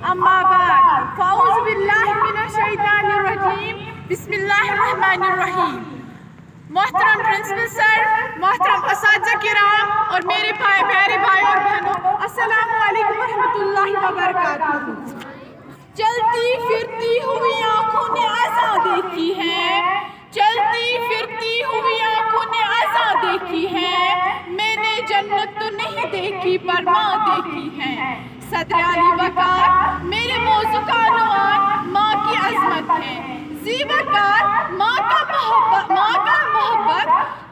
अम्मा बाद फ़ाऊज़ बिल्लाहि मिनश शैतानिर रजीम बिस्मिल्लाहिर रहमानिर रहीम। मोहतरम प्रिंसिपल सर, मोहतरम असातिज़ा किराम और मेरे प्यारे भाई और बहनों, अस्सलामु अलैकुम रहमतुल्लाहि व बरकातुहू। चलती फिरती हुई आँखों ने अज़ां देखी है, चलती फिरती हुई आँखों ने अज़ां देखी है। मैंने जन्नत तो नहीं देखी पर माँ देखी है। सदर अली वकार मेरे मौजू का अनुमान माँ की अजमत है। जी वकार माँ का मोहब्बत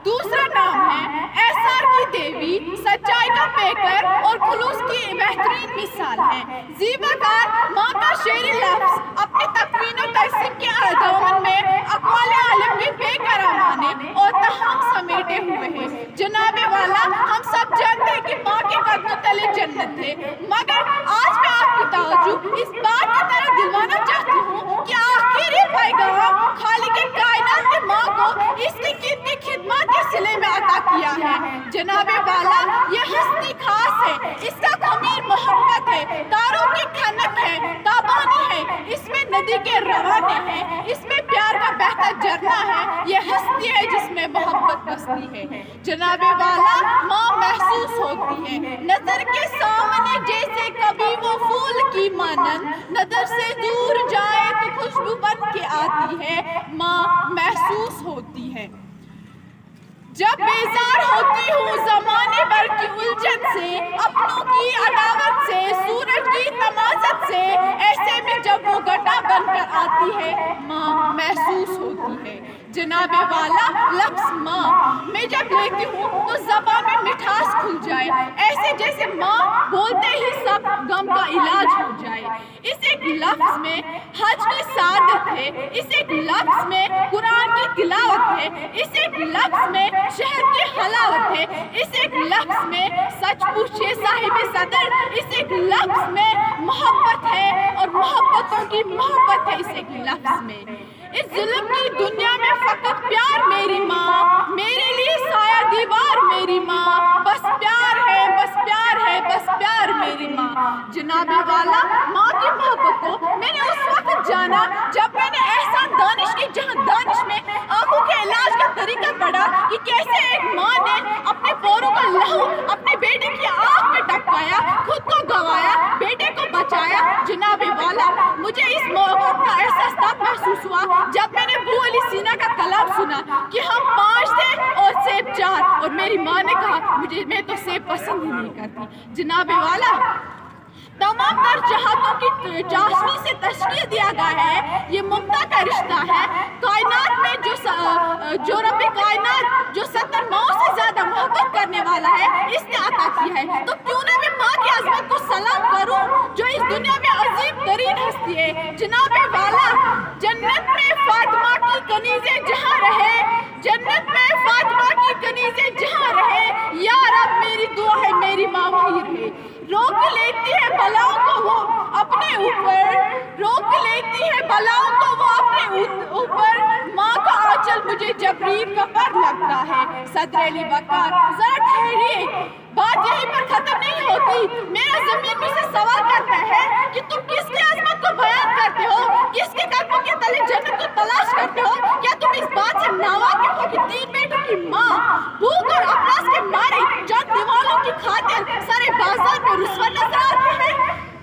दूसरा नाम है। एहसार की देवी सच्चाई का पैकर और खुलूस की बेहतरीन मिसाल है। जी वकार माँ का शेर लफ्ज़ अपने तकवीन और तहसीब के दामन में अक़वाले आलम के बेकरामाने और तहम समेटे हुए हैं। जनाबे वाला हम सब जानते हैं कि माँ के कदमों तले जन्नत है, मगर आज मैं आपकी तवज्जो इस बात की तरफ दिलवाना चाहती हूँ कि आखिर ये पैगाम खालिक कायनात ने माँ को इसकी कितनी खिदमत के सिले में अता किया है। जनाबे वाला ये हस्ती खास है, इसका खमीर मोहब्बत है, तारों की खनक है, ताबानी है, इसमें नदी के रवाने हैं, इसमें प्यार का बहता झरना है। ये हस्ती है जिसमें मोहब्बत बसती है। जनाबे वाला माँ महसूस होती है नजर के सामने जैसे कभी वो फूल की मानंद, नजर से दूर जाए तो खुशबू बन के आती है। माँ महसूस होती है। जब बेजार होती हूँ ज़माने भर की उलझन से, अपनों की अदावत से, सूरज की तमाज़त से, ऐसे में जब वो घटा बनकर आती है, माँ महसूस होती है। जनाबे वाला लफ्ज़ माँ मैं जब लेती हूँ तो ज़बान में मिठास खुल जाए, ऐसे जैसे माँ बोलते ही सब गम का इलाज हो जाए। इस एक लफ्ज़ में हज की सादत है, इस एक लफ्ज़ में कुरान की तिलावत है, इस एक लफ्ज़ में शहर की हलावत है, इस एक लफ्ज़ में सच पूछिए साहिब सदर, इस एक लफ्ज़ में मोहब्बत है और मोहब्बतों की मोहब्बत है। इस एक लफ्ज़ में इस जुल्म की दुनिया में फकत प्यार मेरी माँ, मेरे लिए साया दीवार मेरी माँ, बस प्यार है, बस प्यार है, बस प्यार मेरी माँ। जनाबे वाला माँ की मोहब्बत को मैंने उस वक्त जाना जब मैंने एहसान दानिश की जहाँ दानिश में आंखों के इलाज का तरीका पढ़ा कि कैसे एक माँ ने अपने पोरों का लहू अपने बेटे की आँख में टपकाया, खुद को गवाया, बेटे को बचाया। जनाबे वाला मुझे इस मोहब्बत का एहसास तब महसूस हुआ जब मैंने अबू अली सीना का कलाम सुना कि हम 5 थे और सेब 4, और मेरी माँ ने कहा मैं तो सेब पसंद ही नहीं करती। जनाबे वाला तमाम तर चाहतों की चाशनी से तशकील दिया गया है। ये ममता का रिश्ता है। कायनात में जो रब्बे कायनात जो 70 माओं से ज्यादा मोहब्बत करने वाला है, इसने अता किया है। तो क्यों ना मैं माँ की अजमत को सलाम करूं जो इस दुनिया में अजीम तरीन हस्ती है। जनाबे वाला जन्नत में फातिमा की कनीज़े जहाँ रहे, जन्नत में फातिमा की कनीज़े जहाँ रहे, या रब मेरी दुआ है मेरी माँ वही रहे। रोक लेती है बलाओं को वो अपने ऊपर, रोक लेती है बलाओं को वो अपने ऊपर। माँ का आंचल मुझे जबरील का पर लगता है। सदर अली वकार जरा ठहरिए, बात यहीं पर खत्म नहीं होती। मेरा ज़मीर मुझसे सवाल करता है कि तुम किसकी अज़मत को बयान करते हो, किसके कदमों के तले जन्नत को तलाश करते हो। क्या तुम इस बात से नावाकिफ हो कि 3 बेटों की माँ भूख और अफलास के मारे चंद दीवालों की खातिर सारे बाजार में रुस्वा नजर आती है?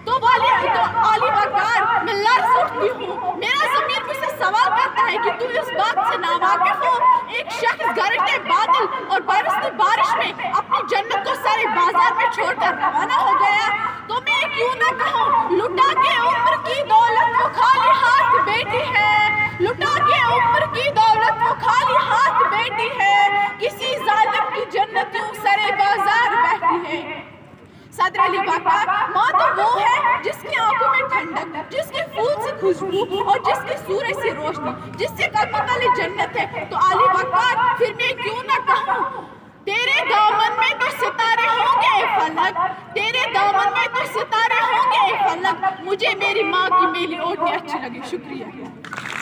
तो आली वकार मैं लर्ज़ उठती हूँ। मेरा ज़मीर मुझसे सवाल करता है कि तुम इस बात से नावाकिफ हो। एक शख्स गरजते बादल और बरसती बारिश में अपनी जन्नत को सारे बाजार में छोड़कर रवाना हो गया। तो मैं क्यों ना कहूँ लुटा के उम्र की दौलत वो खाली हाथ बेटी है, लुटा के उम्र की दौलत वो खाली हाथ बेटी है। किसी जालिम की जन्नत यूं सरे बाजार बैठी है। सदर अली वकार माँ तो वो है जिसकी आंखों में ठंडक, जिसके फूल से खुशबू और जिसके सूरज से रोशनी, जिससे कदमों तले जन्नत है। तो अली वकार फिर मैं क्यों ना कहूँ तेरे दामन में तो सितारे होंगे फलक, तेरे दामन में तो सितारे होंगे फलक। मुझे मेरी माँ की मेली ओढ़नी अच्छी लगी। शुक्रिया।